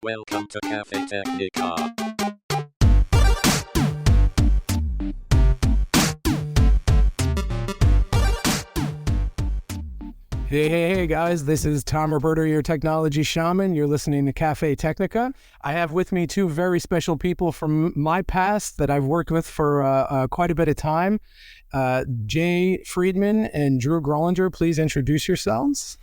Welcome to Cafe Technica. Hey guys, this is Tom Roberto, your technology shaman. You're listening to Cafe Technica. I have with me two very special people from my past that I've worked with for quite a bit of time. Jay Friedman and Drew Groelinger, please introduce yourselves.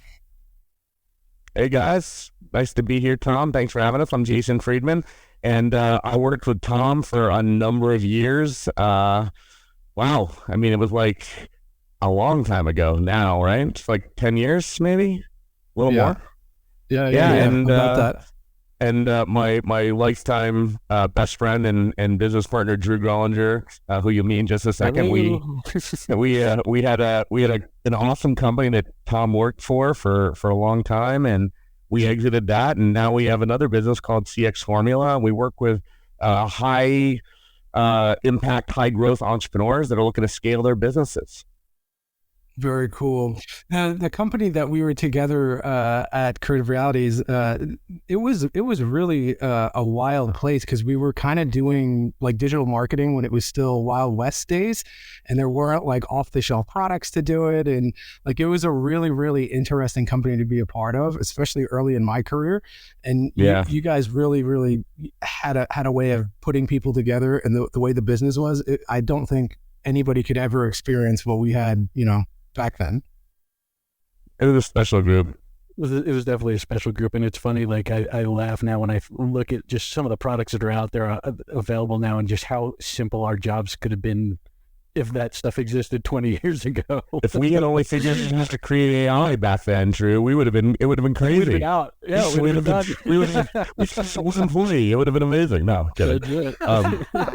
Hey guys, nice to be here, Tom. Thanks for having us. I'm Jason Friedman, and I worked with Tom for a number of years. Wow, I mean, it was like a long time ago now, right? It's like 10 years, maybe a little more. Yeah, and about that. And my lifetime best friend and business partner Drew Groelinger, who you'll meet in just a second. Hello. We had an awesome company that Tom worked for a long time, and we exited that, and now we have another business called CX Formula. We work with high impact, high growth entrepreneurs that are looking to scale their businesses. Very cool. The company that we were together at Creative Realities, it was really a wild place because we were kind of doing like digital marketing when it was still Wild West days, and there weren't like off the shelf products to do it, and like it was a really, really interesting company to be a part of, especially early in my career. And you guys really, really had a way of putting people together, and the way the business was, I don't think anybody could ever experience what we had, back then. It was a special group. It was definitely a special group, and it's funny, like I laugh now when I look at just some of the products that are out there available now, and just how simple our jobs could have been if that stuff existed 20 years ago. If we had only figured out how to create AI back then, Drew, it would have been crazy. We'd have been out. Yeah, it would have been amazing. No, kidding.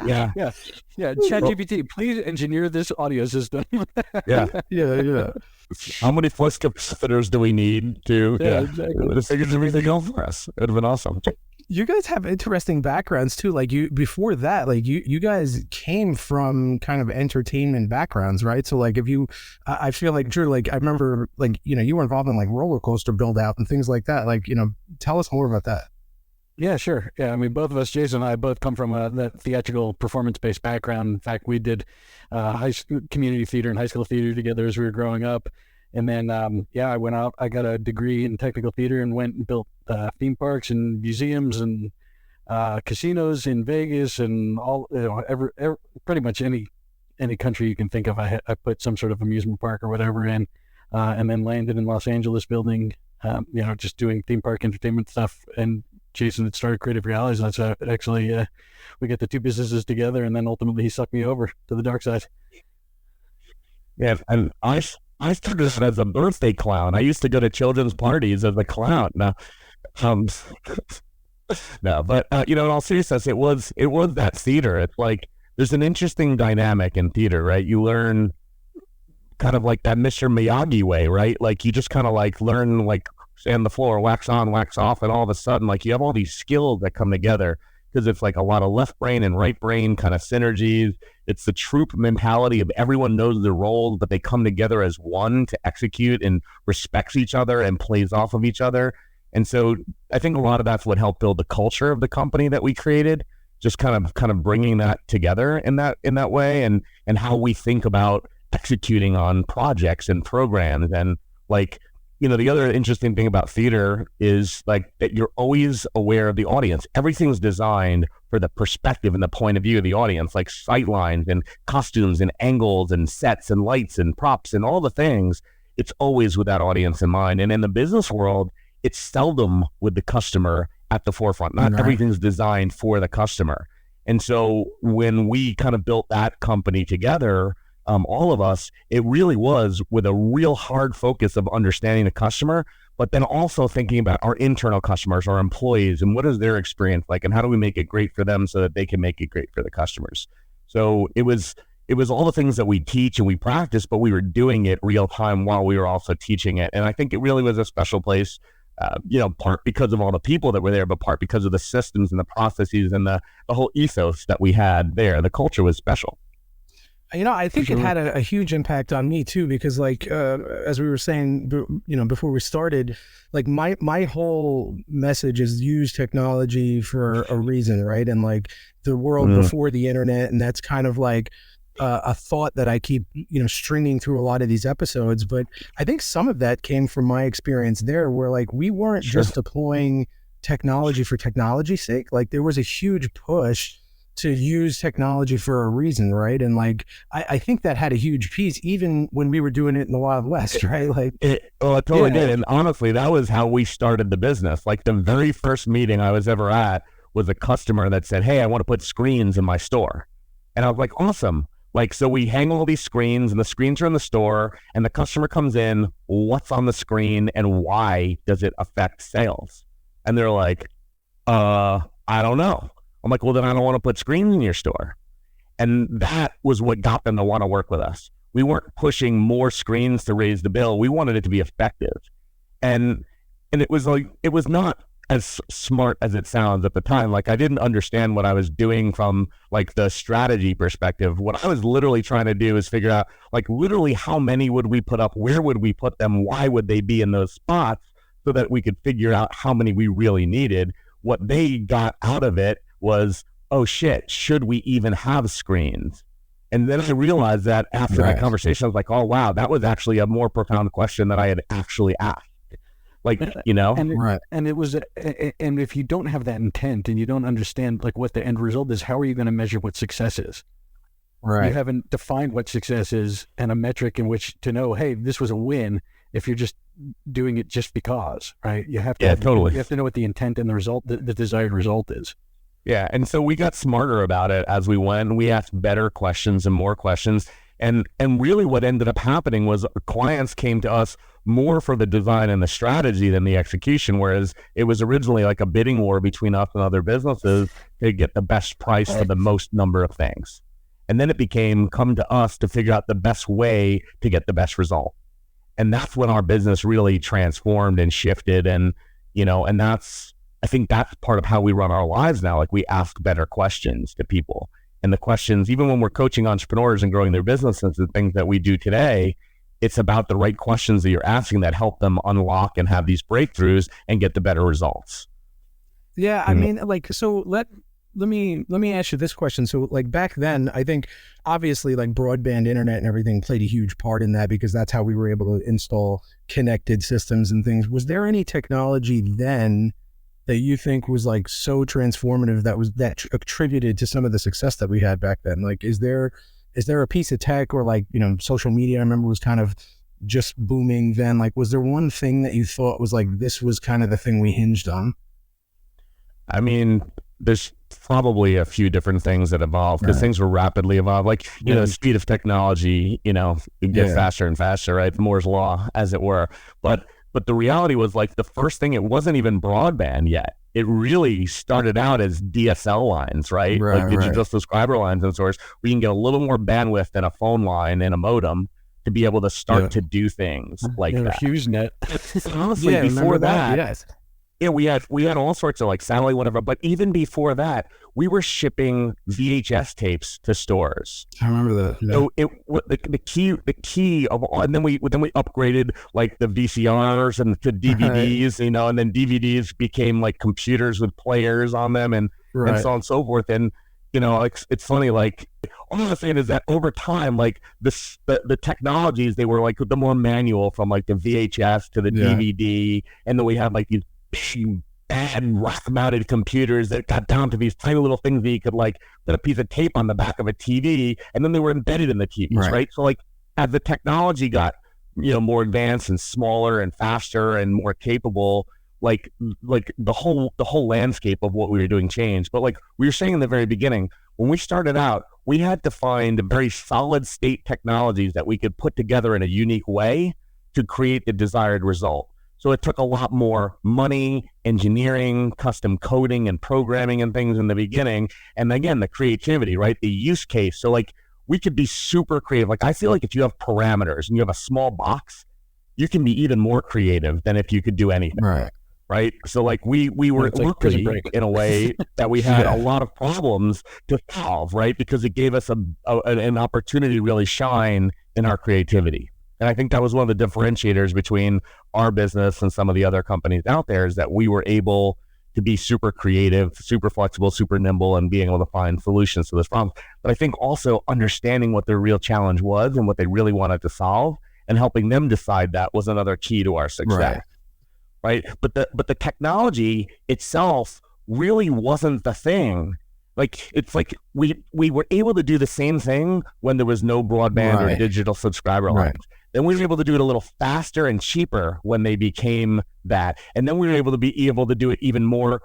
Yeah. ChatGPT, please engineer this audio system. Yeah. How many flex capacitors do we need to? Exactly. It would have figured everything out for us. It would have been awesome. You guys have interesting backgrounds too. Like before that, like you guys came from kind of entertainment backgrounds, right? So like I feel like Drew, like I remember like, you were involved in like roller coaster build out and things like that. Like, tell us more about that. Yeah, sure. Yeah, I mean, both of us, Jason and I, both come from that theatrical performance-based background. In fact, we did community theater and high school theater together as we were growing up. And then, I went out, I got a degree in technical theater and went and built theme parks and museums and casinos in Vegas and all, pretty much any country you can think of. I put some sort of amusement park or whatever in, and then landed in Los Angeles building, just doing theme park entertainment stuff. And Jason had started Creative Realities, and that's actually, we got the two businesses together, and then ultimately he sucked me over to the dark side. Yeah, and I started as a birthday clown. I used to go to children's parties as a clown. Now, no, but in all seriousness, it was that theater. It's like there's an interesting dynamic in theater, right? You learn kind of like that Mr. Miyagi way, right? Like you just kind of like learn like stand the floor, wax on, wax off, and all of a sudden, like you have all these skills that come together because it's like a lot of left brain and right brain kind of synergies. It's the troop mentality of everyone knows their roles, but they come together as one to execute and respects each other and plays off of each other. And so I think a lot of that's what helped build the culture of the company that we created, just kind of bringing that together in that way, and how we think about executing on projects and programs. And like, the other interesting thing about theater is like that you're always aware of the audience. Everything's designed for the perspective and the point of view of the audience, like sight lines and costumes and angles and sets and lights and props and all the things. It's always with that audience in mind. And in the business world, it's seldom with the customer at the forefront. Not everything's designed for the customer. And so when we kind of built that company together, all of us, it really was with a real hard focus of understanding the customer, but then also thinking about our internal customers, our employees, and what is their experience like, and how do we make it great for them so that they can make it great for the customers. So it was all the things that we teach and we practice, but we were doing it real time while we were also teaching it. And I think it really was a special place, part because of all the people that were there, but part because of the systems and the processes and the whole ethos that we had there. The culture was special. I think it Sure. had a huge impact on me too, because like, as we were saying, before we started, like my whole message is use technology for a reason, right? And like the world before the internet, and that's kind of like a thought that I keep, stringing through a lot of these episodes. But I think some of that came from my experience there, where like we weren't just deploying technology for technology's sake. Like there was a huge push to use technology for a reason, right? And like I think that had a huge piece, even when we were doing it in the Wild West, right? Like, it totally did. And honestly, that was how we started the business. Like the very first meeting I was ever at was a customer that said, "Hey, I want to put screens in my store," and I was like, "Awesome!" Like, so we hang all these screens, and the screens are in the store, and the customer comes in, what's on the screen, and why does it affect sales? And they're like, I don't know. I'm like, well, then I don't want to put screens in your store. And that was what got them to want to work with us. We weren't pushing more screens to raise the bill. We wanted it to be effective. And it was like, it was not as smart as it sounds at the time. Like I didn't understand what I was doing from like the strategy perspective. What I was literally trying to do is figure out like literally how many would we put up? Where would we put them? Why would they be in those spots? So that we could figure out how many we really needed. What they got out of it was, oh shit, should we even have screens? And then I realized that after that conversation, I was like, oh wow, that was actually a more profound question that I had actually asked. Like, and it was, and if you don't have that intent and you don't understand like what the end result is, how are you going to measure what success is? Right. You haven't defined what success is and a metric in which to know, hey, this was a win. If you're just doing it just because, right? You have to, you have to know what the intent and the result, the desired result is. Yeah. And so we got smarter about it as we went. We asked better questions and more questions. And really what ended up happening was clients came to us more for the design and the strategy than the execution, whereas it was originally like a bidding war between us and other businesses to get the best price for the most number of things. And then it became come to us to figure out the best way to get the best result. And that's when our business really transformed and shifted. And, and I think that's part of how we run our lives now. Like we ask better questions to people. And the questions, even when we're coaching entrepreneurs and growing their businesses, the things that we do today, it's about the right questions that you're asking that help them unlock and have these breakthroughs and get the better results. Yeah. I mean, like, so let me ask you this question. So like back then, I think obviously like broadband internet and everything played a huge part in that because that's how we were able to install connected systems and things. Was there any technology then that you think was like so transformative that attributed to some of the success that we had back then? Like, is there a piece of tech or like, social media, I remember was kind of just booming then. Like, was there one thing that you thought was like, this was kind of the thing we hinged on? I mean, there's probably a few different things that evolved because things were rapidly evolved. Like, the speed of technology, it gets faster and faster, right? Moore's law, as it were. But the reality was like the first thing, it wasn't even broadband yet. It really started out as DSL lines, right? Like digital subscriber lines and stores where you can get a little more bandwidth than a phone line and a modem to be able to start to do things like that. HughesNet. Honestly, before that, we had all sorts of like satellite, whatever. But even before that, we were shipping VHS tapes to stores. I remember that. Yeah. So the key of, and then we upgraded like the VCRs and to DVDs, and then DVDs became like computers with players on them and so on and so forth. And it's funny, like all I'm saying is that over time, like the technologies, they were like the more manual from like the VHS to the DVD, and then we had like these big bad rack-mounted computers that got down to these tiny little things that you could like put a piece of tape on the back of a TV, and then they were embedded in the TVs, right? So like as the technology got more advanced and smaller and faster and more capable, like the whole landscape of what we were doing changed. But like we were saying in the very beginning, when we started out, we had to find very solid state technologies that we could put together in a unique way to create the desired result. So it took a lot more money, engineering, custom coding and programming and things in the beginning. And again, the creativity, right? The use case. So like we could be super creative. Like I feel like if you have parameters and you have a small box, you can be even more creative than if you could do anything. Right. right? So like we were It's like Prison lucky Break. in a way that we had a lot of problems to solve, right? Because it gave us an opportunity to really shine in our creativity. And I think that was one of the differentiators between our business and some of the other companies out there, is that we were able to be super creative, super flexible, super nimble, and being able to find solutions to this problem. But I think also understanding what their real challenge was and what they really wanted to solve, and helping them decide that, was another key to our success. Right. But the technology itself really wasn't the thing. Like, it's like we were able to do the same thing when there was no broadband or digital subscriber lines. Then we were able to do it a little faster and cheaper when they became that. And then we were able to do it even more,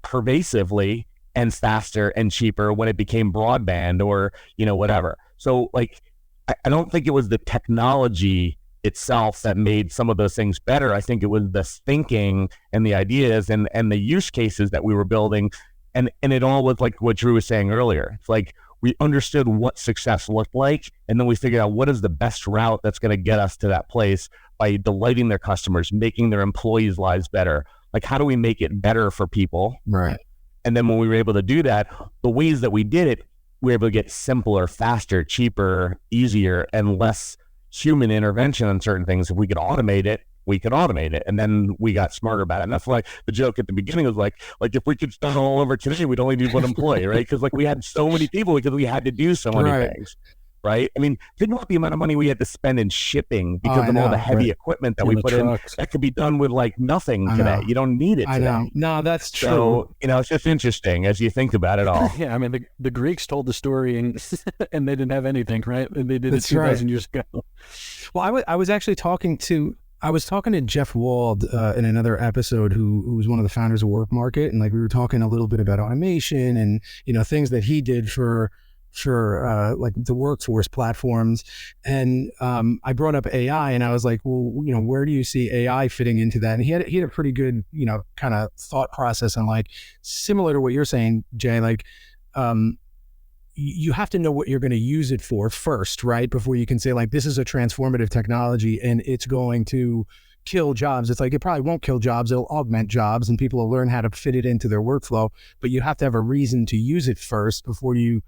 pervasively and faster and cheaper when it became broadband or, whatever. So like, I don't think it was the technology itself that made some of those things better. I think it was the thinking and the ideas and the use cases that we were building. And it all was like what Drew was saying earlier. It's like we understood what success looked like, and then we figured out what is the best route that's going to get us to that place by delighting their customers, making their employees' lives better. Like, how do we make it better for people? Right. And then when we were able to do that, the ways that we did it, we were able to get simpler, faster, cheaper, easier, and less human intervention on certain things. If we could automate it, we could automate it. And then we got smarter about it. And that's why the joke at the beginning was like if we could start all over today, we'd only need one employee, right? Because like we had so many people because we had to do so many things, right? I mean, think about the amount of money we had to spend in shipping because of all the heavy equipment that we put in. That could be done with like nothing today. You don't need it today. I know. No, that's true. So, it's just interesting as you think about it all. Yeah, I mean, the Greeks told the story and they didn't have anything, right? And they did it 2,000 years ago. Well, I was actually talking to Jeff Wald in another episode, who was one of the founders of Work Market, and like we were talking a little bit about automation and things that he did for like the workforce platforms, and I brought up AI, and I was like, well, where do you see AI fitting into that? And he had a pretty good kind of thought process on like similar to what you're saying, Jay, like you have to know what you're going to use it for first, right? Before you can say like, this is a transformative technology and it's going to kill jobs. It's like, it probably won't kill jobs. It'll augment jobs and people will learn how to fit it into their workflow. But you have to have a reason to use it first before you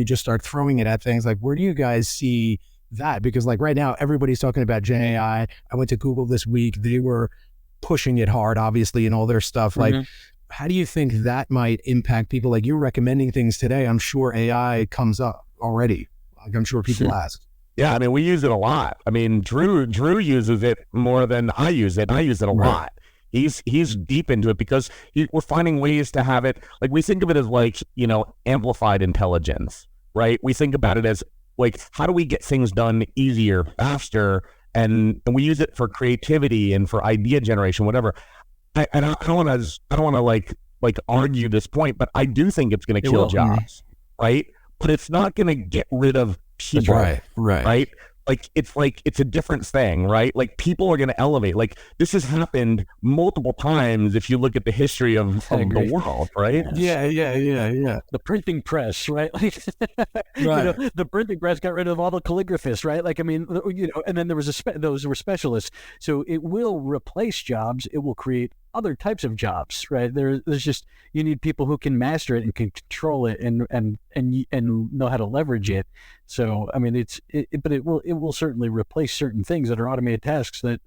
just start throwing it at things. Like, where do you guys see that? Because like right now, everybody's talking about Gen AI. I went to Google this week. They were pushing it hard, obviously, and all their stuff. Like, how do you think that might impact people? Like, you're recommending things today. I'm sure AI comes up already. Like, I'm sure people ask. Yeah, I mean, we use it a lot. I mean, Drew uses it more than I use it. I use it a lot. He's deep into it because we're finding ways to have it. Like, we think of it as like, amplified intelligence, right? We think about it as like, how do we get things done easier, faster? And we use it for creativity and for idea generation, whatever. I don't want to like argue this point, but I do think it's going to kill jobs, right? But it's not going to get rid of people, right? Like it's a different thing, right? Like, people are going to elevate. Like, this has happened multiple times if you look at the history of the world, right? Yeah. The printing press, right? Like, the printing press got rid of all the calligraphists, right? Like, I mean, and then there was those were specialists. So it will replace jobs. It will create other types of jobs, right? There's just, you need people who can master it and can control it and know how to leverage it. So I mean, but it will certainly replace certain things that are automated tasks that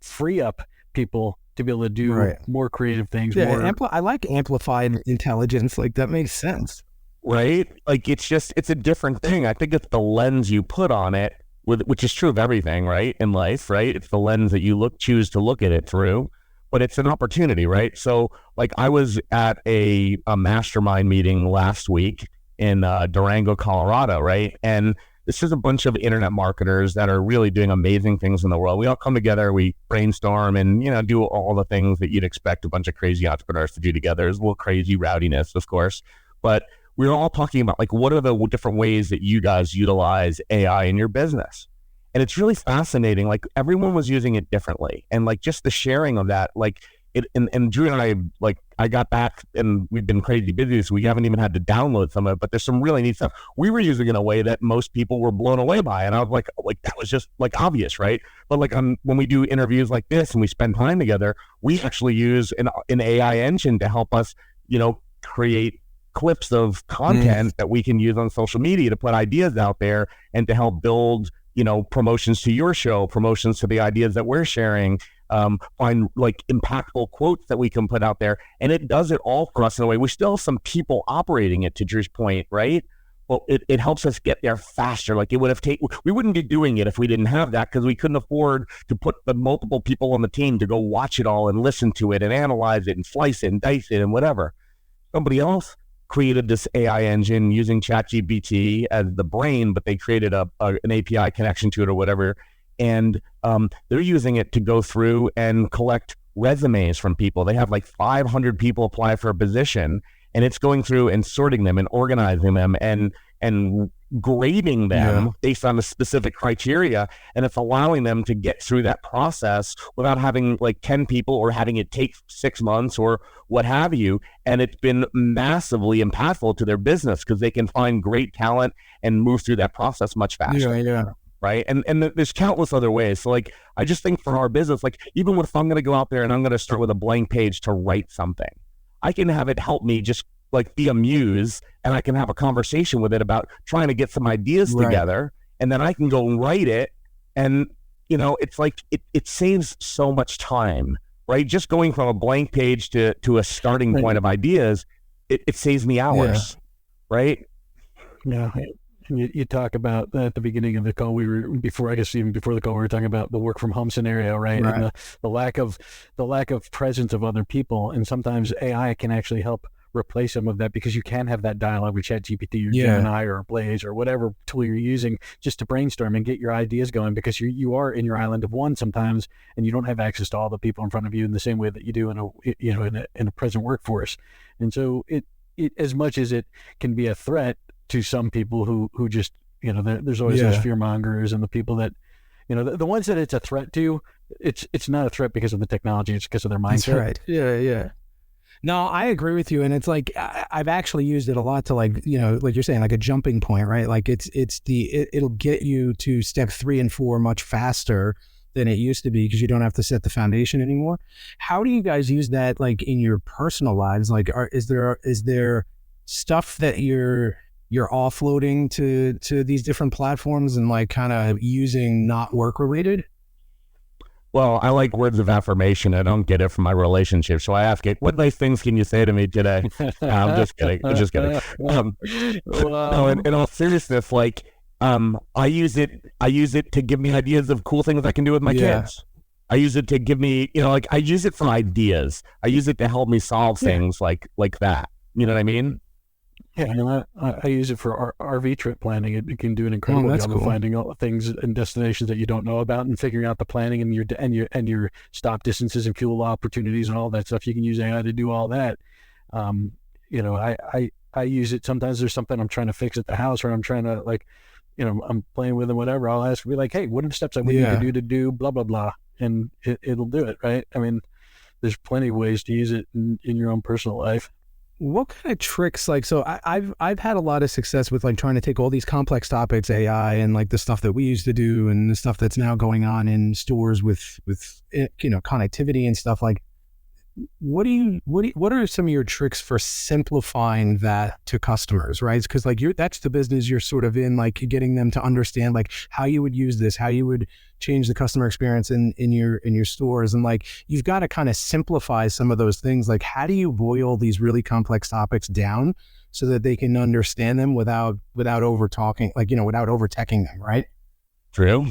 free up people to be able to do more creative things. Yeah, I like amplified intelligence. Like, that makes sense, right? Like, it's a different thing. I think it's the lens you put on it, which is true of everything, right? In life, right? It's the lens that you choose to look at it through. But it's an opportunity, right? So like, I was at a mastermind meeting last week in Durango, Colorado, right? And this is a bunch of internet marketers that are really doing amazing things in the world. We all come together, we brainstorm and, do all the things that you'd expect a bunch of crazy entrepreneurs to do together. There's a little crazy rowdiness, of course. But we were all talking about like, what are the different ways that you guys utilize AI in your business? And it's really fascinating. Like, everyone was using it differently. And like, just the sharing of that, like, and Drew and I, like, I got back and we've been crazy busy, so we haven't even had to download some of it, but there's some really neat stuff. We were using it in a way that most people were blown away by. And I was like that was just like obvious, right? But like when we do interviews like this and we spend time together, we actually use an AI engine to help us, create clips of content that we can use on social media to put ideas out there and to help build, promotions to your show, promotions to the ideas that we're sharing, find like impactful quotes that we can put out there. And it does it all for us in a way. We still have some people operating it, to Drew's point, right? Well, it helps us get there faster. Like it would have we wouldn't be doing it if we didn't have that, because we couldn't afford to put the multiple people on the team to go watch it all and listen to it and analyze it and slice it and dice it and whatever. Somebody else created this AI engine using ChatGPT as the brain, but they created an API connection to it or whatever. And they're using it to go through and collect resumes from people. They have like 500 people apply for a position, and it's going through and sorting them and organizing them and grading them based on the specific criteria. And it's allowing them to get through that process without having like 10 people or having it take 6 months or what have you. And it's been massively impactful to their business because they can find great talent and move through that process much faster. Yeah. Right. And there's countless other ways. So like, I just think for our business, like even if I'm going to go out there and I'm going to start with a blank page to write something, I can have it help me just like be a muse, and I can have a conversation with it about trying to get some ideas together, and then I can go and write it. And, it's like, it saves so much time, right? Just going from a blank page to a starting point of ideas, it saves me hours, right? Yeah. You talk about at the beginning of the call, even before the call, we were talking about the work from home scenario, right? And the lack of presence of other people. And sometimes AI can actually help replace some of that, because you can have that dialogue with ChatGPT or Gemini or Blaze or whatever tool you're using just to brainstorm and get your ideas going, because you are in your island of one sometimes, and you don't have access to all the people in front of you in the same way that you do in a present workforce. And so it as much as it can be a threat to some people who just, there's always those fear mongers and the people that, the ones that it's a threat to, it's not a threat because of the technology, it's because of their mindset. That's right. Yeah. No, I agree with you. And it's like, I've actually used it a lot to like you're saying, like a jumping point, right? Like it'll get you to step 3 and 4 much faster than it used to be, because you don't have to set the foundation anymore. How do you guys use that like in your personal lives? Like, is there stuff that you're offloading to these different platforms and like kind of using not work related? Well, I like words of affirmation. I don't get it from my relationship. So I ask it, what nice things can you say to me today? I'm just kidding. No, in all seriousness, like, I use it to give me ideas of cool things I can do with my kids. I use it to give me, like I use it for ideas. I use it to help me solve things like that. You know what I mean? Yeah, I use it for RV trip planning. It can do an incredible job of finding all the things and destinations that you don't know about, and figuring out the planning and your stop distances and fuel opportunities and all that stuff. You can use AI to do all that. I use it sometimes. There's something I'm trying to fix at the house, or I'm trying to I'm playing with it, whatever. I'll ask, be like, hey, what are the steps I would need to do blah blah blah, and it'll do it, right? I mean, there's plenty of ways to use it in your own personal life. What kind of tricks, like, so I've had a lot of success with like trying to take all these complex topics, AI, and like the stuff that we used to do and the stuff that's now going on in stores with connectivity and stuff. Like, what are some of your tricks for simplifying that to customers, right? Because like that's the business you're sort of in, like getting them to understand like how you would use this, how you would change the customer experience in your stores. And like, you've got to kind of simplify some of those things. Like, how do you boil these really complex topics down so that they can understand them without over talking, like, without over teching them, right? True.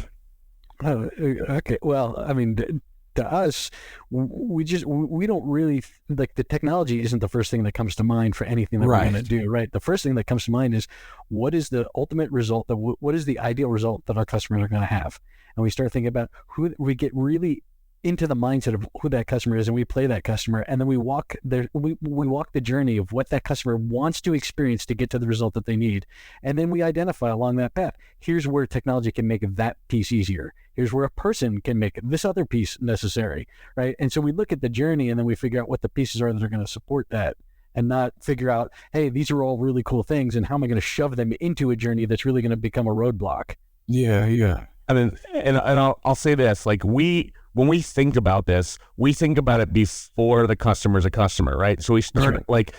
Oh, okay. Well, I mean, to us, we don't really, like, the technology isn't the first thing that comes to mind for anything that we're going to do, right? The first thing that comes to mind is, what is the ultimate result, what is the ideal result that our customers are going to have? And we start thinking about we get really into the mindset of who that customer is, and we play that customer, and then we walk the journey of what that customer wants to experience to get to the result that they need, and then we identify along that path, here's where technology can make that piece easier, here's where a person can make this other piece necessary, right? And so we look at the journey, and then we figure out what the pieces are that are going to support that, and not figure out, hey, these are all really cool things, and how am I going to shove them into a journey that's really going to become a roadblock? Yeah. I mean, and I'll say this, like when we think about this, we think about it before the customer's a customer, right? So we start like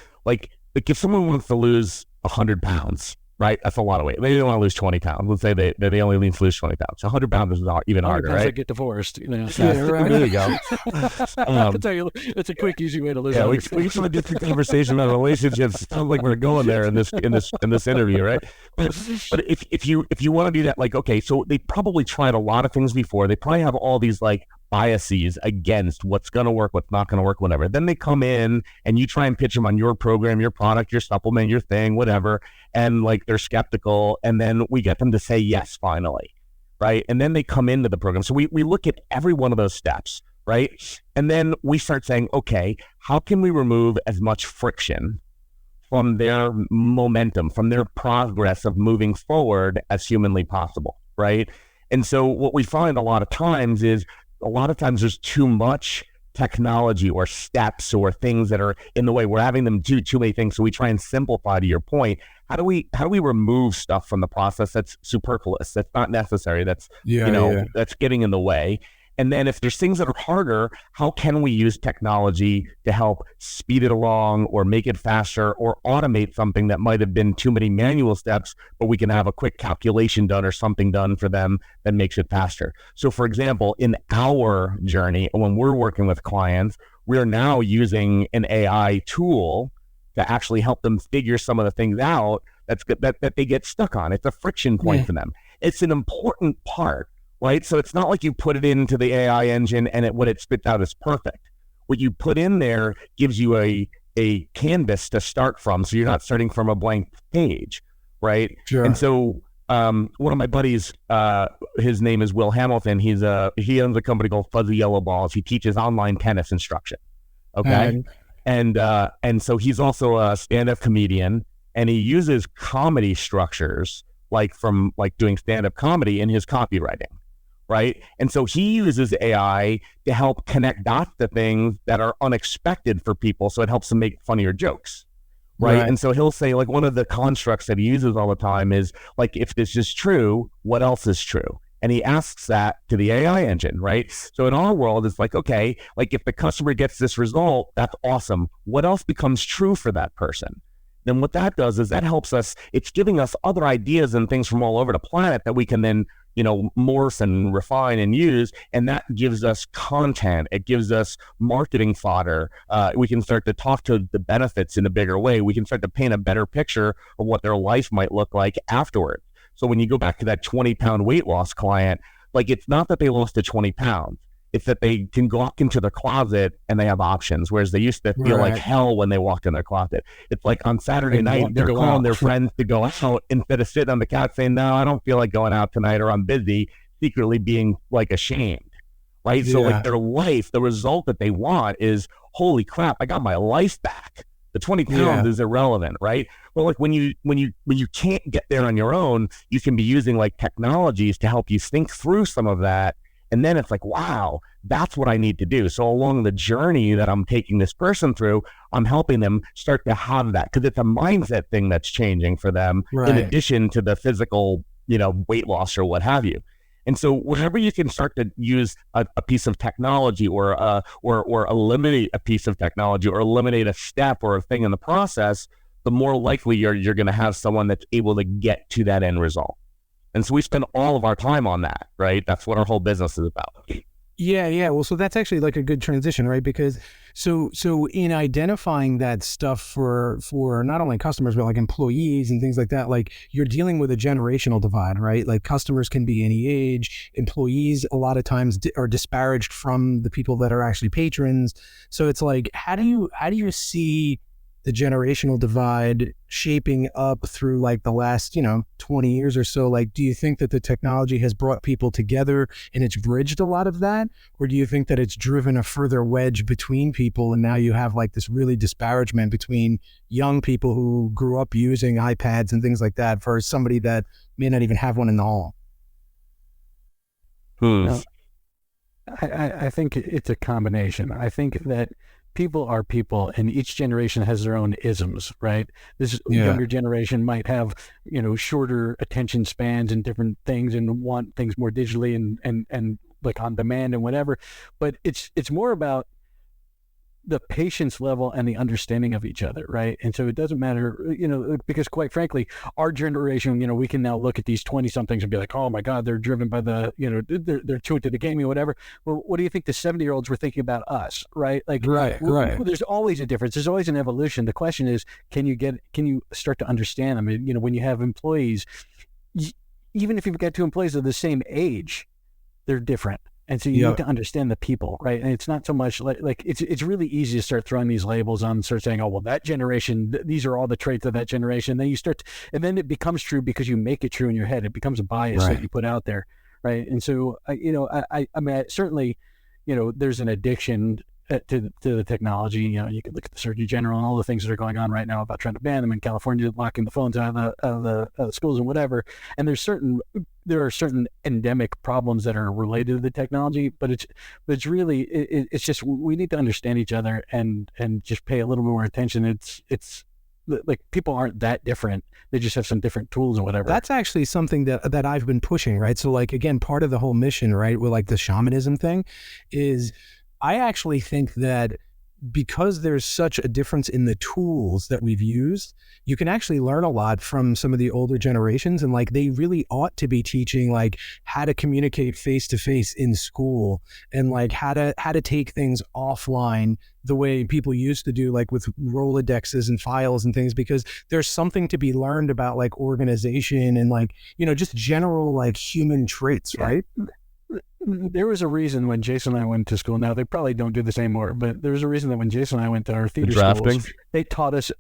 if someone wants to lose 100 pounds, right? That's a lot of weight. They don't want to lose 20 pounds. Let's say they only need to lose 20 pounds. 100 pounds is not even harder, right? They get divorced. You know? Right. There you go. I'll tell you, it's a quick, easy way to lose. Yeah, we just want to do the conversation about relationships. Sounds like we're going there in this interview, right? But if you want to do that, like, okay, so they probably tried a lot of things before. They probably have all these like biases against what's going to work, what's not going to work, whatever. Then they come in and you try and pitch them on your program, your product, your supplement, your thing, whatever. And like they're skeptical. And then we get them to say yes, finally. Right. And then they come into the program. So we look at every one of those steps. Right. And then we start saying, okay, how can we remove as much friction from their momentum, from their progress of moving forward as humanly possible? Right. And so what we find a lot of times there's too much technology or steps or things that are in the way. We're having them do too many things. So we try and simplify, to your point. How do we remove stuff from the process that's superfluous, that's not necessary, that's that's getting in the way? And then if there's things that are harder, how can we use technology to help speed it along or make it faster or automate something that might have been too many manual steps, but we can have a quick calculation done or something done for them that makes it faster. So for example, in our journey, when we're working with clients, we're now using an AI tool to actually help them figure some of the things out that they get stuck on. It's a friction point for them. It's an important part. Right, so it's not like you put it into the AI engine and what it spits out is perfect. What you put in there gives you a canvas to start from, so you're not starting from a blank page, right? Sure. And so one of my buddies, his name is Will Hamilton. He owns a company called Fuzzy Yellow Balls. He teaches online tennis instruction. Okay, and so he's also a stand-up comedian, and he uses comedy structures from doing stand-up comedy in his copywriting. Right. And so he uses AI to help connect dots to things that are unexpected for people. So it helps them make funnier jokes. Right. And so he'll say, like, one of the constructs that he uses all the time is like, if this is true, what else is true? And he asks that to the AI engine. Right. So in our world, it's like, okay, like if the customer gets this result, that's awesome. What else becomes true for that person? Then what that does is that helps us. It's giving us other ideas and things from all over the planet that we can then morph and refine and use, and that gives us content. It gives us marketing fodder. We can start to talk to the benefits in a bigger way. We can start to paint a better picture of what their life might look like afterward. So when you go back to that 20-pound weight loss client, like, it's not that they lost the 20 pounds. It's that they can walk into their closet and they have options, whereas they used to feel like hell when they walked in their closet. It's like on Saturday night, they're calling their friends to go out instead of sitting on the couch saying, no, I don't feel like going out tonight, or I'm busy, secretly being like ashamed, right? So like their life, the result that they want is, holy crap, I got my life back. The 20 pounds is irrelevant, right? Well, like when you can't get there on your own, you can be using like technologies to help you think through some of that. And then it's like, wow, that's what I need to do. So along the journey that I'm taking this person through, I'm helping them start to have that, because it's a mindset thing that's changing for them, in addition to the physical, weight loss or what have you. And so whenever you can start to use a piece of technology or eliminate a piece of technology or eliminate a step or a thing in the process, the more likely you're going to have someone that's able to get to that end result. And so we spend all of our time on that, right? That's what our whole business is about. Yeah. Well, so that's actually like a good transition, right? Because so in identifying that stuff for not only customers, but like employees and things like that, like you're dealing with a generational divide, right? Like customers can be any age, employees a lot of times are disparaged from the people that are actually patrons. So it's like, how do you see the generational divide shaping up through like the last, 20 years or so, like, do you think that the technology has brought people together and it's bridged a lot of that? Or do you think that it's driven a further wedge between people and now you have like this really disparagement between young people who grew up using iPads and things like that versus somebody that may not even have one in the home? No, I think it's a combination. I think that people are people, and each generation has their own isms, right? This younger generation might have, shorter attention spans and different things and want things more digitally and like on demand and whatever. But it's more about the patience level and the understanding of each other, right? And so it doesn't matter, because quite frankly, our generation, we can now look at these 20-somethings and be like, oh my God, they're driven by the, they're too into the gaming or whatever. Well, what do you think the 70-year-olds were thinking about us, right? Like, right. There's always a difference. There's always an evolution. The question is, can you start to understand them? When you have employees, even if you've got two employees of the same age, they're different. And so you need to understand the people, right? And it's not so much like it's really easy to start throwing these labels on and start saying, oh, well, that generation, these are all the traits of that generation. Then you start, and then it becomes true because you make it true in your head. It becomes a bias that you put out there, right? And so, certainly, there's an addiction to the technology. You could look at the Surgeon General and all the things that are going on right now about trying to ban them in California, locking the phones out of the schools and whatever. And there are certain endemic problems that are related to the technology, but it's really it's just we need to understand each other and just pay a little bit more attention. It's like people aren't that different. They just have some different tools or whatever. That's actually something that I've been pushing, right? So like, again, part of the whole mission, right, with like the shamanism thing is I actually think that because there's such a difference in the tools that we've used, you can actually learn a lot from some of the older generations. And like, they really ought to be teaching like how to communicate face to face in school and like how to take things offline the way people used to do, like with Rolodexes and files and things, because there's something to be learned about like organization and like, just general like human traits, right? There was a reason when Jason and I went to school. Now they probably don't do this anymore, but there was a reason that when Jason and I went to our theater schools, they taught us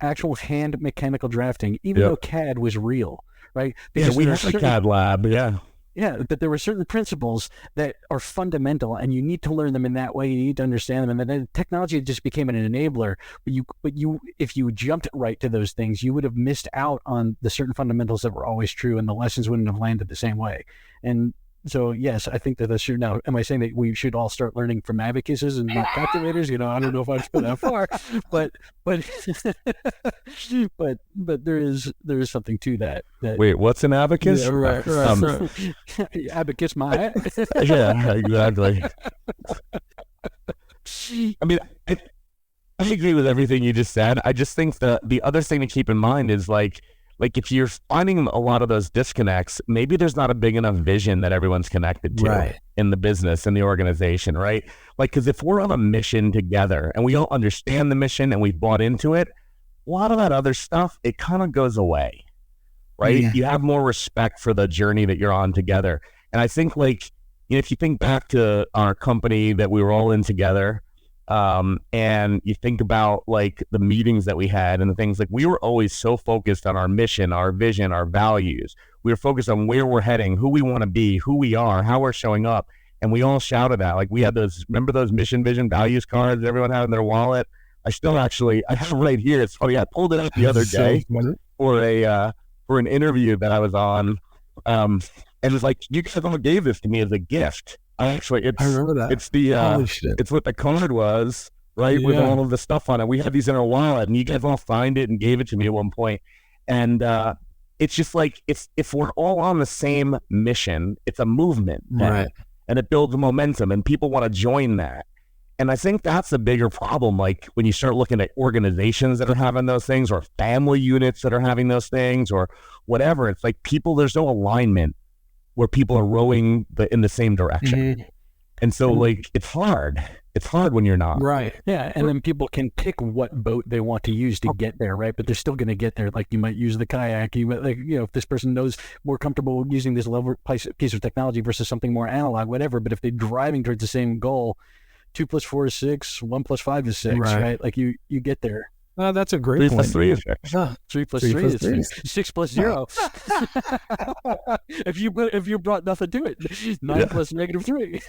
actual hand mechanical drafting, even though CAD was real, right? Because we had a CAD lab, Yeah, but there were certain principles that are fundamental, and you need to learn them in that way. You need to understand them, and then technology just became an enabler. But if you jumped right to those things, you would have missed out on the certain fundamentals that were always true, and the lessons wouldn't have landed the same way. And so, yes, I think that's true. Now, am I saying that we should all start learning from abacuses and not calculators? I don't know if I'd go that far, but there is something to that. Wait, what's an abacus? Yeah, right. Abacus, my yeah, exactly. I mean, I agree with everything you just said. I just think the other thing to keep in mind is like if you're finding a lot of those disconnects, maybe there's not a big enough vision that everyone's connected to in the business and the organization, right? Like, because if we're on a mission together and we all understand the mission and we've bought into it, a lot of that other stuff, it kind of goes away, right? Yeah. You have more respect for the journey that you're on together. And I think if you think back to our company that we were all in together, and you think about like the meetings that we had and the things, like we were always so focused on our mission, our vision, our values. We were focused on where we're heading, who we want to be, who we are, how we're showing up. And we all shouted that. Like we had remember those mission, vision, values cards everyone had in their wallet? I have it right here. It's funny. I pulled it out the other day for an interview that I was on. And it was like, you guys all gave this to me as a gift. I remember that. It's it's what the card was, right? Yeah. With all of the stuff on it. We had these in our wallet, and you guys all signed it and gave it to me at one point. And it's just like if we're all on the same mission, it's a movement, right? And it builds momentum, and people want to join that. And I think that's the bigger problem. Like when you start looking at organizations that are having those things, or family units that are having those things, or whatever, it's like there's no alignment where people are rowing in the same direction. Mm-hmm. And so like, it's hard when you're not. Right. Yeah. And then people can pick what boat they want to use to get there, right? But they're still going to get there. Like you might use the kayak, if this person knows more comfortable using this piece of technology versus something more analog, whatever. But if they're driving towards the same goal, 2 + 4 is 6, 1 + 5 is 6, right? Like you get there. That's a great 3 point. plus 3 is 6. 3 plus 3 3 plus is 3. 6 plus 0. if you brought nothing to it, 9 plus negative 3.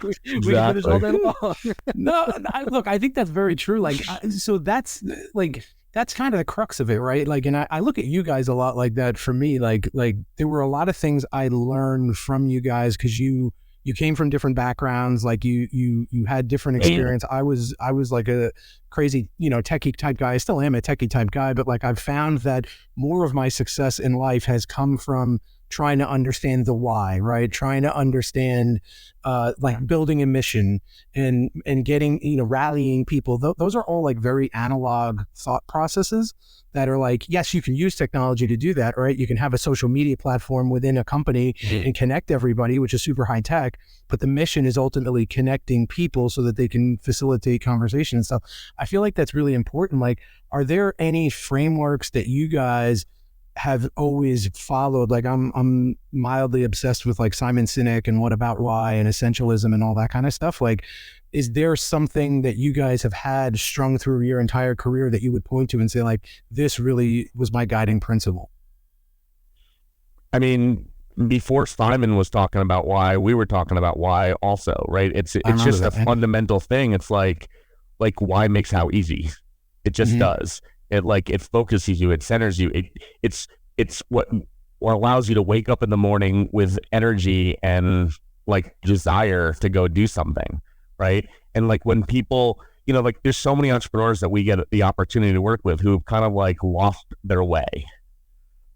we can do this all day long. No, look, I think that's very true. Like, so that's kind of the crux of it, right? Like, and I look at you guys a lot like that. For me, like there were a lot of things I learned from you guys because you came from different backgrounds. Like you had different experience. I was like a crazy, techie type guy. I still am a techie type guy, but like I've found that more of my success in life has come from trying to understand the why, right? Trying to understand, like building a mission and getting, rallying people. Those are all like very analog thought processes that are like, yes, you can use technology to do that, right? You can have a social media platform within a company and connect everybody, which is super high tech, but the mission is ultimately connecting people so that they can facilitate conversation. So I feel like that's really important. Like, are there any frameworks that you guys have always followed? Like I'm mildly obsessed with like Simon Sinek and What About Why and essentialism and all that kind of stuff. Like, is there something that you guys have had strung through your entire career that you would point to and say like, this really was my guiding principle? I mean, before Simon was talking about why, we were talking about why also, right? It's just a fundamental thing. It's like why makes how easy. It just does. It focuses you, it centers you. It's what allows you to wake up in the morning with energy and like desire to go do something, right? And like when people, like there's so many entrepreneurs that we get the opportunity to work with who've kind of like lost their way,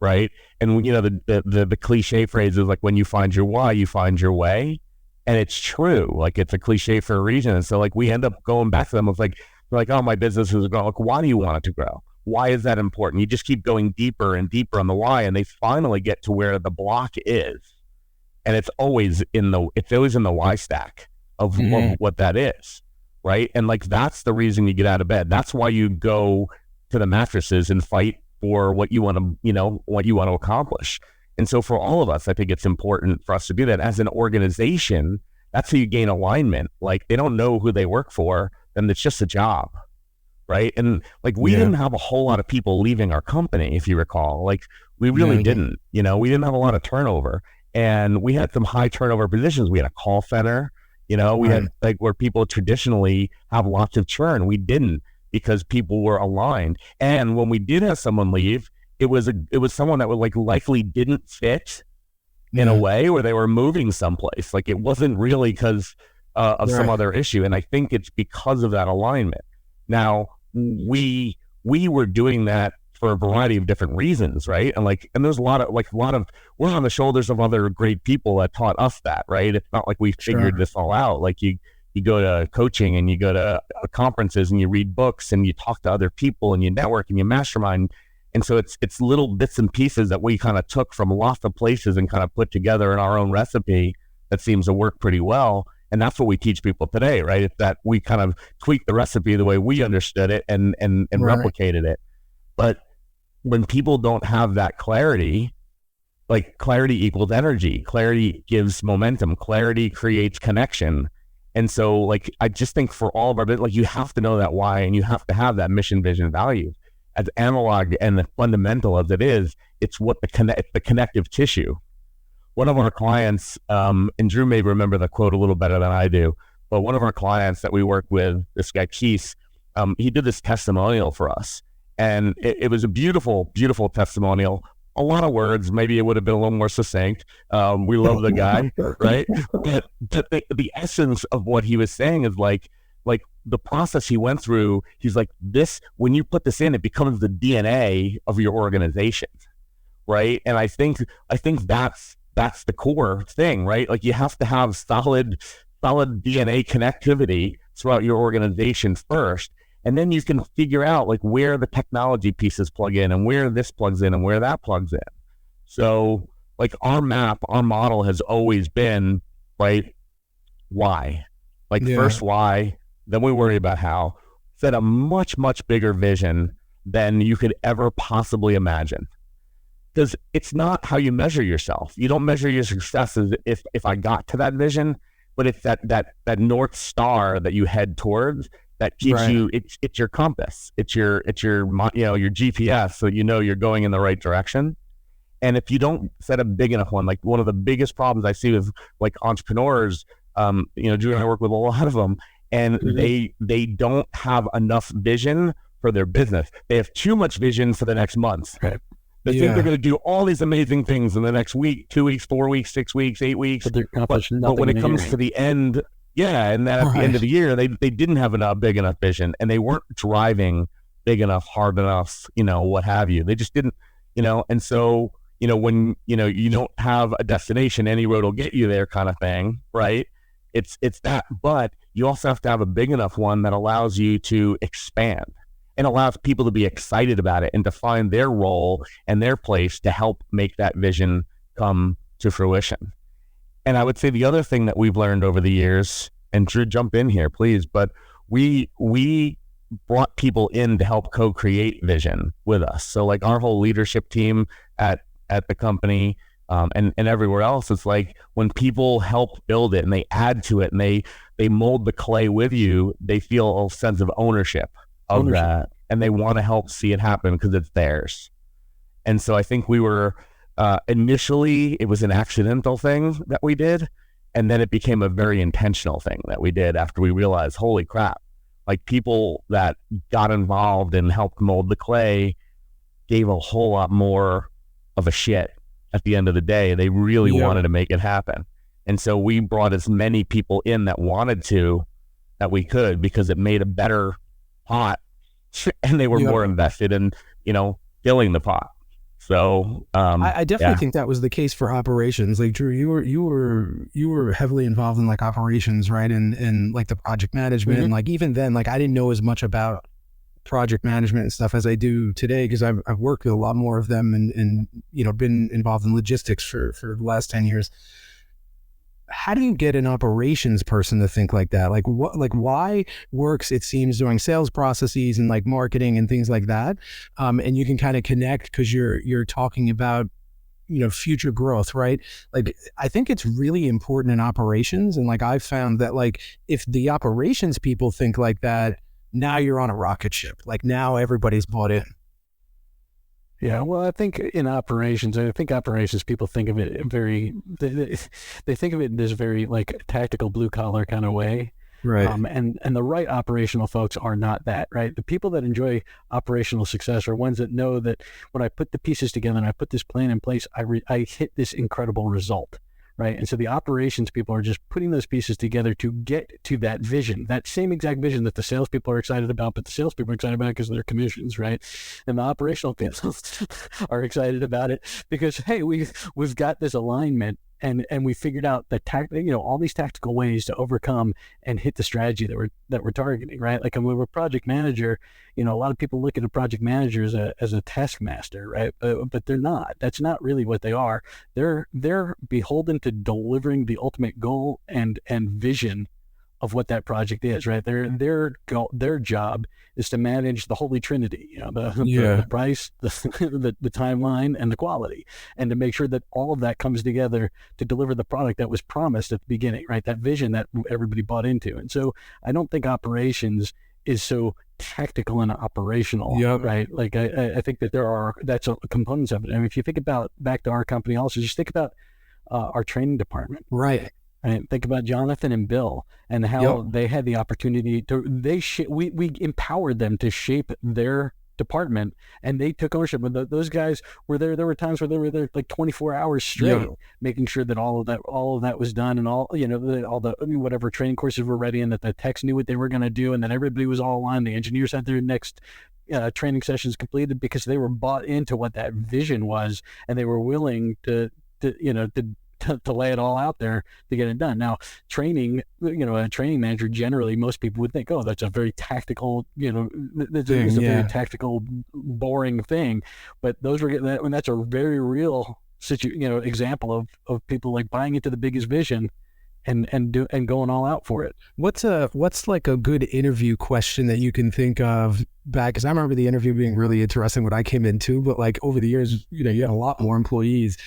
right? And the cliche phrase is like, when you find your why, you find your way. And it's true. Like it's a cliche for a reason. And so like we end up going back to them with like, they're like, oh, my business is growing. Like, why do you want it to grow? Why is that important? You just keep going deeper and deeper on the why, and they finally get to where the block is, and it's always in the why stack of what that is, right? And like that's the reason you get out of bed. That's why you go to the mattresses and fight for what you want to accomplish. And so for all of us, I think it's important for us to do that as an organization. That's how you gain alignment. Like they don't know who they work for, then it's just a job, right? And like we didn't have a whole lot of people leaving our company, if you recall. Like we really didn't. We didn't have a lot of turnover, and we had some high turnover positions. We had a call center, we had like where people traditionally have lots of churn. We didn't, because people were aligned. And when we did have someone leave, it was someone that would like likely didn't fit in a way where they were moving someplace. Like it wasn't really because of some other issue. And I think it's because of that alignment. Now we were doing that for a variety of different reasons, right? And there's a lot of we're on the shoulders of other great people that taught us that, right? It's not like we figured this all out. Like you go to coaching and you go to conferences and you read books and you talk to other people and you network and you mastermind. And so it's little bits and pieces that we kind of took from lots of places and kind of put together in our own recipe that seems to work pretty well. And that's what we teach people today, right? It's that we kind of tweaked the recipe the way we understood it and replicated it. But when people don't have that clarity, like clarity equals energy, clarity gives momentum, clarity creates connection. And so like, I just think for all of our, like you have to know that why, and you have to have that mission, vision, values. As analog and the fundamental as it is, it's what the connective tissue. One of our clients, and Drew may remember the quote a little better than I do, but one of our clients that we work with, this guy Keith, he did this testimonial for us. And it was a beautiful, beautiful testimonial. A lot of words, maybe it would have been a little more succinct. We love the guy, right? But the essence of what he was saying is like the process he went through, he's like, this, when you put this in, it becomes the DNA of your organization, right? And I think that's the core thing, right? Like you have to have solid DNA connectivity throughout your organization first, and then you can figure out like where the technology pieces plug in and where this plugs in and where that plugs in. So like our model has always been, right, why? Like first why, then we worry about how. Set a much, much bigger vision than you could ever possibly imagine. Because it's not how you measure yourself. You don't measure your success as if I got to that vision, but it's that North Star that you head towards that keeps Right. you, it's your compass, it's your your GPS, so you know you're going in the right direction. And if you don't set a big enough one, like one of the biggest problems I see with like entrepreneurs, Drew and I work with a lot of them, and they don't have enough vision for their business. They have too much vision for the next month. Right. They think they're going to do all these amazing things in the next week, 2 weeks, 4 weeks, 6 weeks, 8 weeks. But when it comes to the end, and then at the end of the year, they didn't have big enough vision, and they weren't driving big enough, hard enough, what have you. They just didn't, and so, when, you don't have a destination, any road will get you there kind of thing, right? It's that, but you also have to have a big enough one that allows you to expand and allows people to be excited about it and to find their role and their place to help make that vision come to fruition. And I would say the other thing that we've learned over the years, and Drew, jump in here, please, but we brought people in to help co-create vision with us. So like our whole leadership team at the company, and everywhere else, it's like when people help build it and they add to it and they mold the clay with you, they feel a sense of ownership of that, and they want to help see it happen because it's theirs. And so I think we were initially, it was an accidental thing that we did, and then it became a very intentional thing that we did after we realized, holy crap, like people that got involved and helped mold the clay gave a whole lot more of a shit at the end of the day. They really wanted to make it happen. And so we brought as many people in that wanted to that we could, because it made a better pot, and they were more invested in, filling the pot. So I definitely think that was the case for operations. Like Drew, you were heavily involved in like operations, right? And like the project management, and like even then, like I didn't know as much about project management and stuff as I do today, because I've worked with a lot more of them and been involved in logistics for the last 10 years. How do you get an operations person to think like that? Like why works, it seems, doing sales processes and like marketing and things like that. And you can kind of connect because you're talking about, future growth, right? Like, I think it's really important in operations. And like, I've found that like, if the operations people think like that, now you're on a rocket ship. Like now everybody's bought in. Yeah, well, I think in operations, people think of it they think of it in this very like tactical blue collar kind of way. Right. And the right operational folks are not that, right? The people that enjoy operational success are ones that know that when I put the pieces together and I put this plan in place, I hit this incredible result. Right. And so the operations people are just putting those pieces together to get to that vision, that same exact vision that the salespeople are excited about, but the salespeople are excited about it because of their commissions. Right. And the operational people are excited about it because, hey, we've got this alignment and we figured out all these tactical ways to overcome and hit the strategy that we're targeting. Right. Like when we're a project manager, a lot of people look at a project manager as a taskmaster, right? But they're not. That's not really what they are. They're beholden to delivering the ultimate goal and vision of what that project is, right? Their job is to manage the holy trinity, the price, the timeline, and the quality, and to make sure that all of that comes together to deliver the product that was promised at the beginning, right? That vision that everybody bought into. And so I don't think operations is so tactical and operational, right? Like I think that that's components of it. I mean, if you think about back to our company, also just think about our training department, right? And think about Jonathan and Bill and how they had the opportunity to. We empowered them to shape their department, and they took ownership. But those guys were there. There were times where they were there like 24 hours straight, making sure that all of that was done, and all the whatever training courses were ready, and that the techs knew what they were going to do, and that everybody was all aligned. The engineers had their next training sessions completed because they were bought into what that vision was, and they were willing to lay it all out there to get it done. Now, training, a training manager, generally, most people would think, oh, that's a very tactical, very tactical, boring thing. But that's a very real example of people like buying into the biggest vision and going all out for it. What's like a good interview question that you can think of back, because I remember the interview being really interesting when I came in too, but like over the years, you had a lot more employees.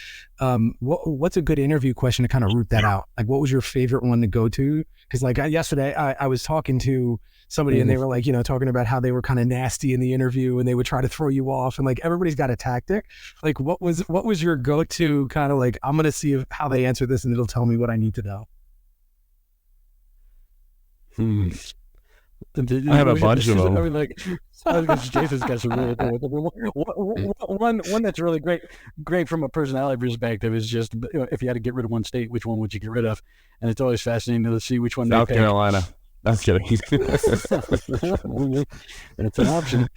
What's a good interview question to kind of root that out? Like, what was your favorite one to go to? Because like yesterday I was talking to somebody and they were like, talking about how they were kind of nasty in the interview and they would try to throw you off, and like everybody's got a tactic. Like what was your go-to kind of like, I'm going to see how they answer this and it'll tell me what I need to know? I have a bunch of them. I mean, like, Jason's got some really one that's really great from a personality perspective is just if you had to get rid of one state, which one would you get rid of? And it's always fascinating to see which one. South Carolina. That's kidding. It's an option.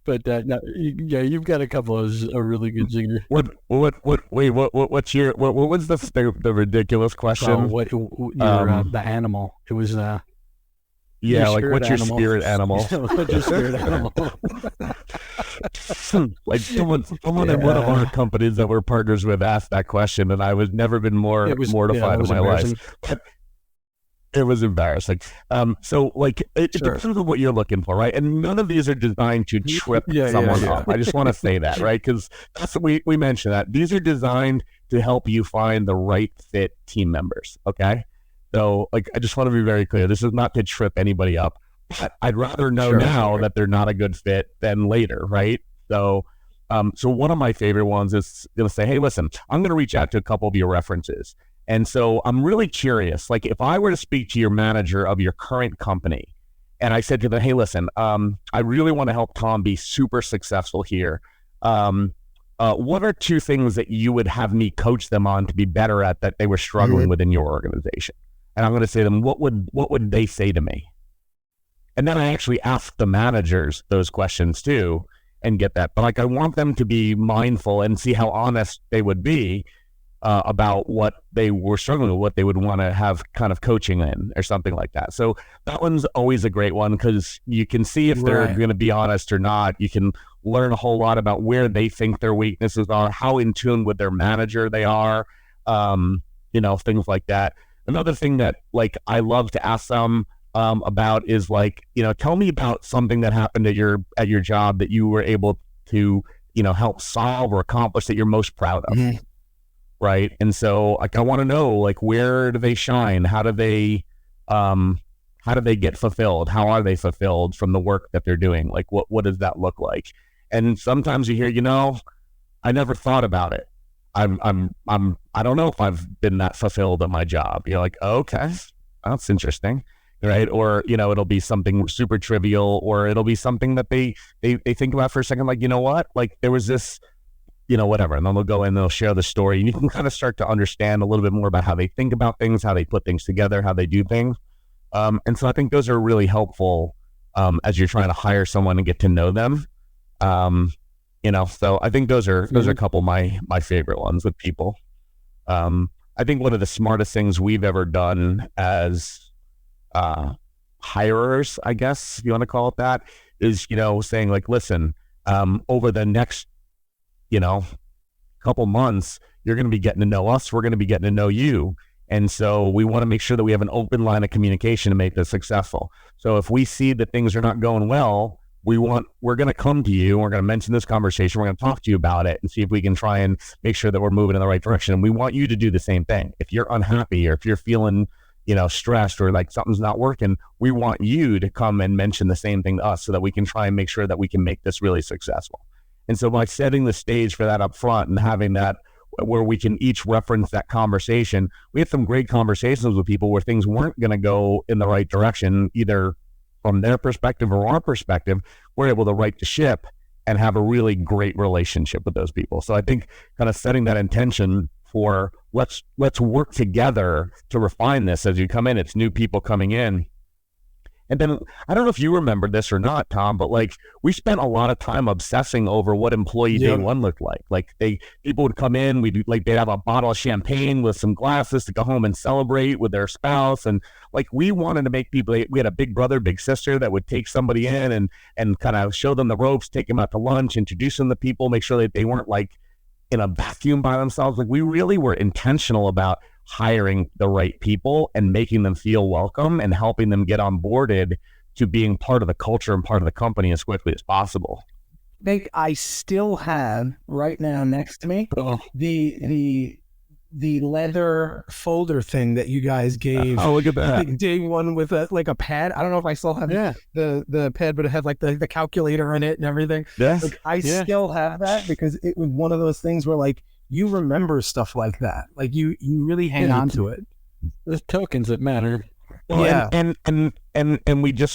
But no, you've got a couple of really good zingers. What what's your what was the ridiculous question? The animal. It was like what's your spirit animal? What's your spirit animal? Like someone in one of our companies that we're partners with asked that question, and I was never been more mortified in my life. It was embarrassing. So like it depends on what you're looking for, right? And none of these are designed to trip someone up. I just want to say that, right? Because that's we mentioned that these are designed to help you find the right fit team members. Okay, so like I just want to be very clear. This is not to trip anybody up. But I'd rather know now that they're not a good fit than later, right? So, so one of my favorite ones is going to say, hey, listen, I'm going to reach out to a couple of your references. And so I'm really curious, like if I were to speak to your manager of your current company and I said to them, hey, listen, I really want to help Tom be super successful here. What are two things that you would have me coach them on to be better at that they were struggling with in your organization? And I'm going to say to them, what would they say to me? And then I actually ask the managers those questions too and get that. But like I want them to be mindful and see how honest they would be about what they were struggling with, what they would want to have kind of coaching in or something like that. So that one's always a great one because you can see if they're going to be honest or not. You can learn a whole lot about where they think their weaknesses are, how in tune with their manager they are, things like that. Another thing that like I love to ask them about is like, tell me about something that happened at your job that you were able to, help solve or accomplish that you're most proud of. Mm-hmm. Right. And so like, I want to know, like, where do they shine? How do they get fulfilled? How are they fulfilled from the work that they're doing? Like, what does that look like? And sometimes you hear, I never thought about it. I don't know if I've been that fulfilled at my job. You're like, oh, okay, that's interesting. Right. Or, it'll be something super trivial, or it'll be something that they think about for a second. Like, you know what? Like there was this, whatever. And then they'll go in, they'll share the story, and you can kind of start to understand a little bit more about how they think about things, how they put things together, how they do things. And so I think those are really helpful as you're trying to hire someone and get to know them. So I think those are a couple of my favorite ones with people. I think one of the smartest things we've ever done as hirers, I guess if you want to call it that, is, saying like, listen, over the next, couple months, you're going to be getting to know us. We're going to be getting to know you. And so we want to make sure that we have an open line of communication to make this successful. So if we see that things are not going well, we're going to come to you. We're going to mention this conversation. We're going to talk to you about it and see if we can try and make sure that we're moving in the right direction. And we want you to do the same thing. If you're unhappy or if you're feeling, stressed or like something's not working, we want you to come and mention the same thing to us so that we can try and make sure that we can make this really successful. And so by setting the stage for that up front and having that where we can each reference that conversation, we had some great conversations with people where things weren't going to go in the right direction, either from their perspective or our perspective. We're able to right the ship and have a really great relationship with those people. So I think kind of setting that intention for let's work together to refine this as you come in. It's new people coming in. And then I don't know if you remember this or not, Tom, but like we spent a lot of time obsessing over what employee day one looked like. Like people would come in, they'd have a bottle of champagne with some glasses to go home and celebrate with their spouse. And like we wanted to make people, we had a big brother, big sister that would take somebody in and kind of show them the ropes, take them out to lunch, introduce them to people, make sure that they weren't like in a vacuum by themselves. Like we really were intentional about hiring the right people and making them feel welcome and helping them get onboarded to being part of the culture and part of the company as quickly as possible. I still have right now next to me the leather folder thing that you guys gave. Oh, look at that. Day one with a pad. I don't know if I still have the pad, but it had like the calculator in it and everything. Yes. Like, I still have that because it was one of those things where like you remember stuff like that. Like you really hang on to it. There's tokens that matter. Well, and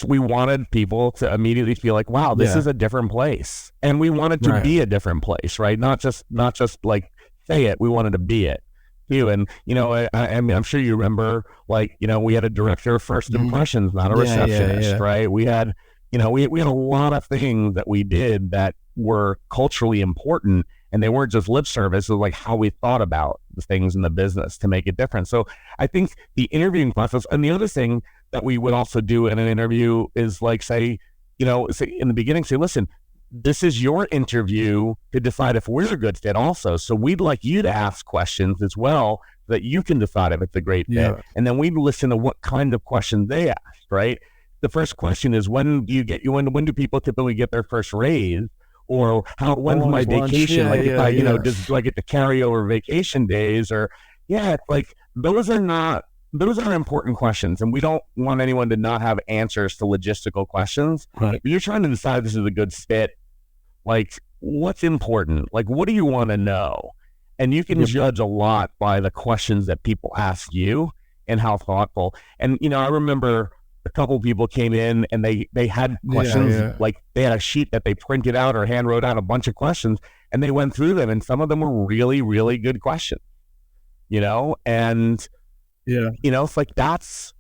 we wanted people to immediately feel like, wow, this is a different place. And we wanted to be a different place, right? Not just like say it, we wanted to be it. And I mean, I'm sure you remember, like, we had a director of first impressions, not a receptionist, right? We had, we had a lot of things that we did that were culturally important, and they weren't just lip service. It was like how we thought about the things in the business to make it different. So I think the interviewing process, and the other thing that we would also do in an interview is like say in the beginning, say, listen, this is your interview to decide if we're a good fit also. So we'd like you to ask questions as well so that you can decide if it's a great fit. Yeah. And then we'd listen to what kind of questions they ask, right? The first question is, when do people typically get their first raise? Or when's my vacation? Do I get to carry over vacation days? Or like those are important questions, and we don't want anyone to not have answers to logistical questions. Right. But you're trying to decide if this is a good fit. Like, what's important? Like, what do you want to know? And you can judge a lot by the questions that people ask you and how thoughtful. And, I remember a couple people came in and they had questions, like they had a sheet that they printed out or hand wrote out a bunch of questions, and they went through them, and some of them were really, really good questions, and it's like, that's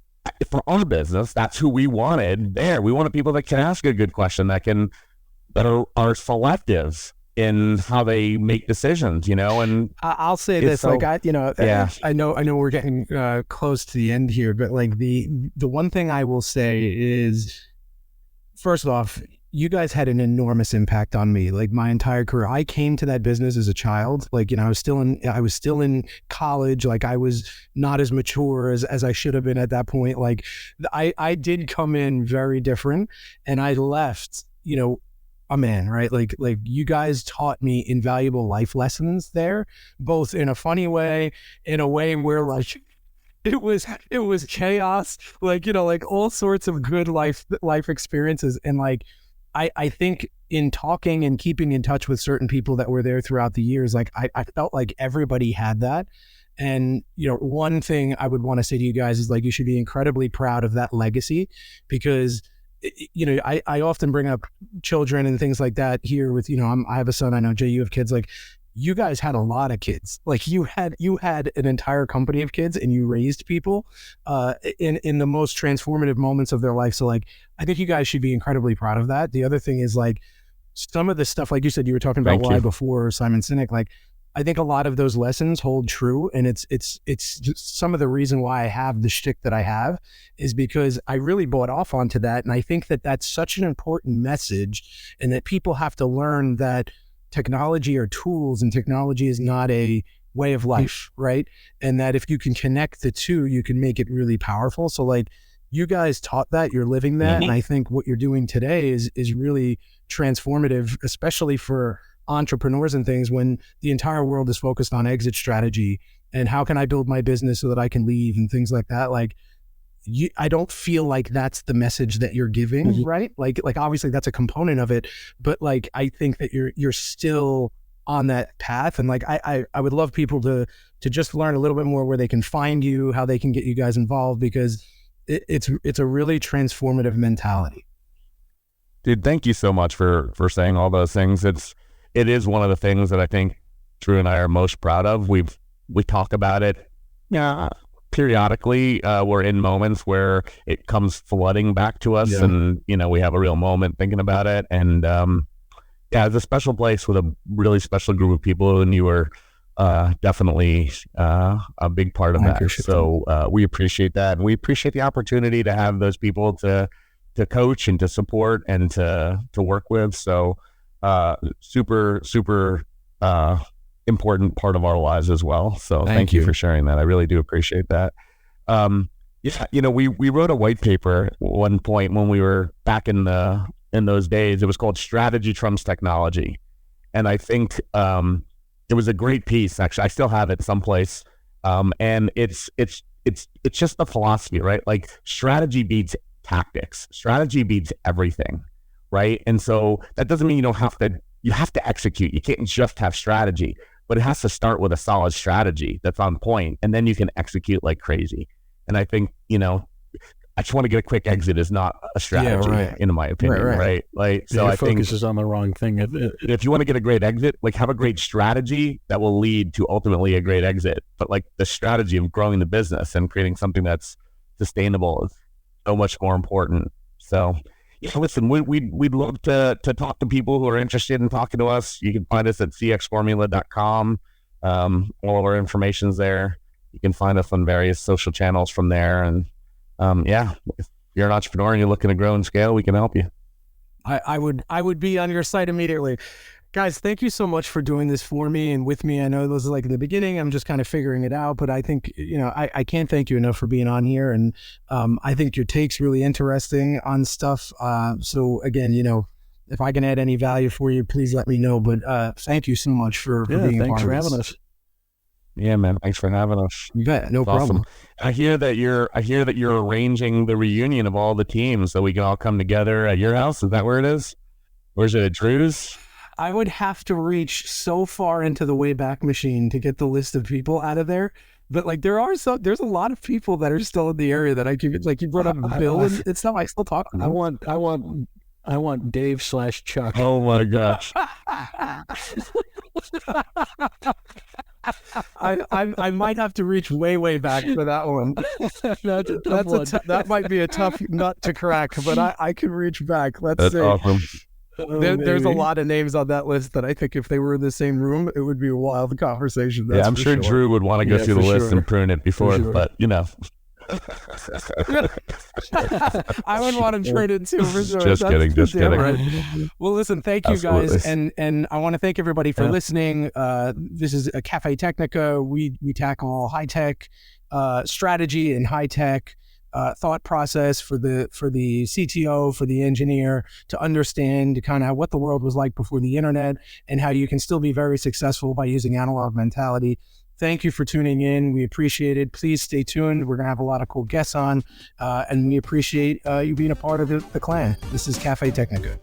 for our business, that's who we wanted there. We wanted people that can ask a good question, that are selective in how they make decisions, and I'll say this, so, I know we're getting close to the end here, but like the one thing I will say is, first off, you guys had an enormous impact on me. Like my entire career, I came to that business as a child. Like, I was still in college. Like I was not as mature as I should have been at that point. Like I did come in very different, and I left, a man, right? Like you guys taught me invaluable life lessons there, both in a funny way, in a way where like it was chaos, like, like all sorts of good life experiences. And like, I think in talking and keeping in touch with certain people that were there throughout the years, like I felt like everybody had that. And, one thing I would want to say to you guys is like, you should be incredibly proud of that legacy, because I often bring up children and things like that here with, I have a son, I know Jay, you have kids. Like you guys had a lot of kids. Like you had an entire company of kids, and you raised people in the most transformative moments of their life. So like, I think you guys should be incredibly proud of that. The other thing is like some of the stuff, like you said, you were talking about why before Simon Sinek, like I think a lot of those lessons hold true. And it's just some of the reason why I have the shtick that I have is because I really bought off onto that. And I think that that's such an important message, and that people have to learn that technology are tools, and technology is not a way of life, right? And that if you can connect the two, you can make it really powerful. So like you guys taught that, you're living that. And I think what you're doing today is really transformative, especially for entrepreneurs and things, when the entire world is focused on exit strategy and how can I build my business so that I can leave and things like that. Like I don't feel like that's the message that you're giving, right? Like obviously that's a component of it, but like I think that you're still on that path. And like I would love people to just learn a little bit more where they can find you, how they can get you guys involved, because it's a really transformative mentality. Dude, thank you so much for saying all those things. It is one of the things that I think Drew and I are most proud of. We talk about it periodically. We're in moments where it comes flooding back to us, and we have a real moment thinking about it. And it's a special place with a really special group of people, and you were definitely a big part of that. So we appreciate that, and we appreciate the opportunity to have those people to coach and to support and to work with. So super important part of our lives as well. So thank you for sharing that. I really do appreciate that. Yeah, we wrote a white paper at one point when we were back in those days. It was called Strategy Trumps Technology, and I think it was a great piece. Actually, I still have it someplace, and it's just the philosophy, right? Like strategy beats tactics. Strategy beats everything, right? And so that doesn't mean you have to execute. You can't just have strategy, but it has to start with a solid strategy that's on point, and then you can execute like crazy. And I think, I just want to get a quick exit is not a strategy, in my opinion, right? Like, so I think focus is on the wrong thing. if you want to get a great exit, like have a great strategy that will lead to ultimately a great exit. But like the strategy of growing the business and creating something that's sustainable is so much more important. So, listen, we'd love to talk to people who are interested in talking to us. You can find us at cxformula.com. All of our information's there. You can find us on various social channels from there. And if you're an entrepreneur and you're looking to grow and scale, we can help you. I would be on your site immediately. Guys, thank you so much for doing this for me and with me. I know this is like the beginning. I'm just kind of figuring it out, but I think, I can't thank you enough for being on here. And I think your take's really interesting on stuff. So again, if I can add any value for you, please let me know. But thank you so much for being a part of this. Thanks for having us. Yeah, man. Thanks for having us. You bet. No problem. Awesome. I hear that you're arranging the reunion of all the teams so we can all come together at your house. Is that where it is? Or is it at Drew's? I would have to reach so far into the Wayback Machine to get the list of people out of there. But like there's a lot of people that are still in the area that I keep, like you brought up Bill and it's not, I still talk to them. I want Dave/Chuck. Oh my gosh. I might have to reach way back for that one. That might be a tough nut to crack, but I can reach back. That's awesome. There's a lot of names on that list that I think if they were in the same room, it would be a wild conversation. I'm sure Drew would want to go through the list and prune it before, but I would want to trade it too for sure. Just kidding. Right. Well, listen, thank you guys, and I want to thank everybody for listening. This is a Cafe Technica. We tackle high tech strategy and high tech thought process for the CTO, for the engineer, to understand kind of what the world was like before the internet and how you can still be very successful by using analog mentality. Thank you for tuning in. We appreciate it. Please stay tuned. We're going to have a lot of cool guests on, and we appreciate you being a part of the clan. This is Cafe Technica.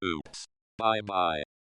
Oops. Bye-bye.